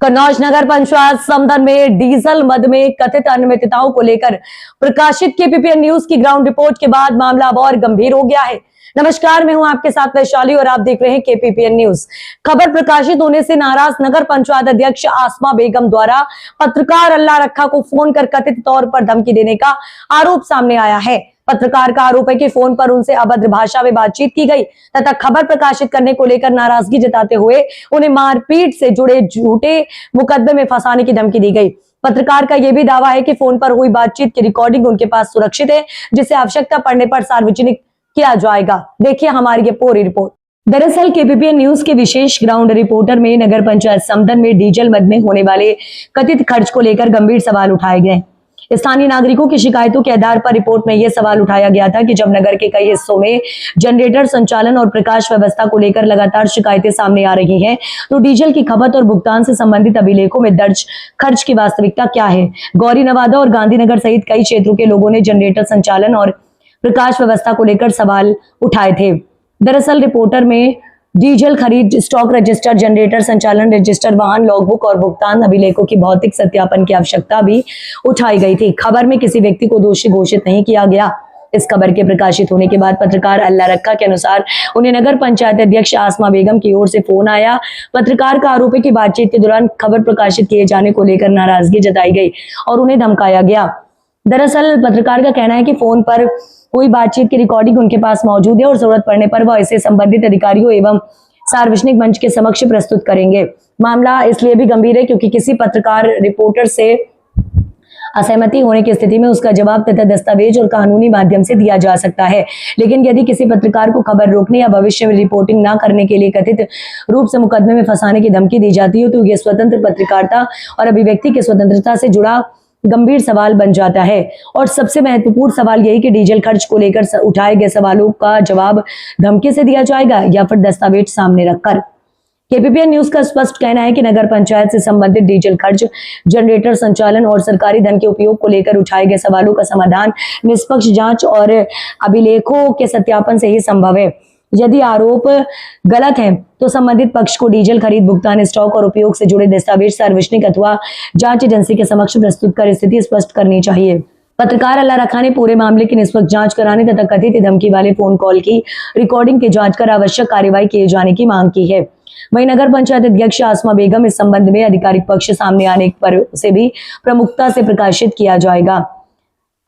कन्नौज नगर पंचायत समदन में डीजल मद में कथित अनियमितताओं को लेकर प्रकाशित केपीपीएन न्यूज की ग्राउंड रिपोर्ट के बाद मामला अब और गंभीर हो गया है। नमस्कार, मैं हूं आपके साथ वैशाली और आप देख रहे हैं केपीपीएन न्यूज। खबर प्रकाशित होने से नाराज नगर पंचायत अध्यक्ष आसमा बेगम द्वारा पत्रकार अल्लाह रखा को फोन कर कथित तौर पर धमकी देने का आरोप सामने आया है। पत्रकार का आरोप है कि फोन पर उनसे अभद्र भाषा में बातचीत की गई तथा खबर प्रकाशित करने को लेकर नाराजगी जताते हुए उन्हें मारपीट से जुड़े झूठे मुकदमे में फंसाने की धमकी दी गई। पत्रकार का यह भी दावा है कि फोन पर हुई बातचीत की रिकॉर्डिंग उनके पास सुरक्षित है, जिसे आवश्यकता पड़ने पर सार्वजनिक किया जाएगा। देखिए हमारी ये पूरी रिपोर्ट। दरअसल केपीपीएन न्यूज के विशेष ग्राउंड रिपोर्टर में नगर पंचायत समदन में डीजल मद में होने वाले कथित खर्च को लेकर गंभीर सवाल उठाए गए। स्थानीय नागरिकों की शिकायतों के आधार पर रिपोर्ट में यह सवाल उठाया गया था कि जब नगर के कई हिस्सों में जनरेटर संचालन और प्रकाश व्यवस्था को लेकर लगातार शिकायतें सामने आ रही हैं, तो डीजल की खपत और भुगतान से संबंधित अभिलेखों में दर्ज खर्च की वास्तविकता क्या है। गौरी नवादा और गांधीनगर सहित कई क्षेत्रों के लोगों ने जनरेटर संचालन और प्रकाश व्यवस्था को लेकर सवाल उठाए थे। दरअसल रिपोर्टर में डीजल खरीद, स्टॉक रजिस्टर, जनरेटर संचालन रजिस्टर, वाहन लॉगबुक और भुगतान अभिलेखों की भौतिक सत्यापन की आवश्यकता भी उठाई गई थी। खबर में किसी व्यक्ति को दोषी घोषित नहीं किया गया। इस खबर के प्रकाशित होने के बाद पत्रकार अल्लाह रखा के अनुसार उन्हें नगर पंचायत अध्यक्ष आसमा बेगम की ओर से फोन आया। पत्रकार का आरोप है कि बातचीत के दौरान खबर प्रकाशित किए जाने को लेकर नाराजगी जताई गई और उन्हें धमकाया गया। दरअसल पत्रकार का कहना है कि फोन पर कोई बातचीत की रिकॉर्डिंग उनके पास मौजूद है और जरूरत पड़ने पर वह इसे संबंधित अधिकारियों एवं सार्वजनिक मंच के समक्ष प्रस्तुत करेंगे। मामला इसलिए भी गंभीर है क्योंकि किसी पत्रकार रिपोर्टर से असहमति होने की स्थिति में उसका जवाब तथा दस्तावेज और कानूनी माध्यम से दिया जा सकता है, लेकिन यदि किसी पत्रकार को खबर रोकने या भविष्य में रिपोर्टिंग न करने के लिए कथित रूप से मुकदमे में फंसाने की धमकी दी जाती है, तो यह स्वतंत्र पत्रकारिता और अभिव्यक्ति की स्वतंत्रता से जुड़ा गंभीर सवाल बन जाता है। और सबसे महत्वपूर्ण सवाल यही कि डीजल खर्च को लेकर उठाए गए सवालों का जवाब धमकी से दिया जाएगा या फिर दस्तावेज सामने रखकर। केपीपीएन न्यूज का स्पष्ट कहना है कि नगर पंचायत से संबंधित डीजल खर्च, जनरेटर संचालन और सरकारी धन के उपयोग को लेकर उठाए गए सवालों का समाधान निष्पक्ष जांच और अभिलेखों के सत्यापन से ही संभव है। यदि आरोप गलत है तो संबंधित पक्ष को डीजल खरीद, भुगतान, स्टॉक और उपयोग से जुड़े दस्तावेज सार्वजनिक अथवा जांच एजेंसी के समक्ष प्रस्तुत कर स्थिति स्पष्ट करनी चाहिए। पत्रकार अल्लाह रखा ने पूरे मामले की निष्पक्ष जांच कराने तथा कथित धमकी वाले फोन कॉल की रिकॉर्डिंग की जांच कर आवश्यक कार्यवाही किए जाने की मांग की है। वहीं नगर पंचायत अध्यक्ष आसमा बेगम इस संबंध में आधिकारिक पक्ष सामने आने पर से भी प्रमुखता से प्रकाशित किया जाएगा।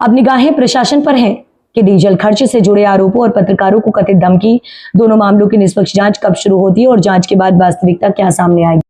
अब निगाहें प्रशासन पर हैं कि डीजल खर्च से जुड़े आरोपों और पत्रकारों को कथित धमकी, दोनों मामलों की निष्पक्ष जांच कब शुरू होती है और जांच के बाद वास्तविकता क्या सामने आएगी।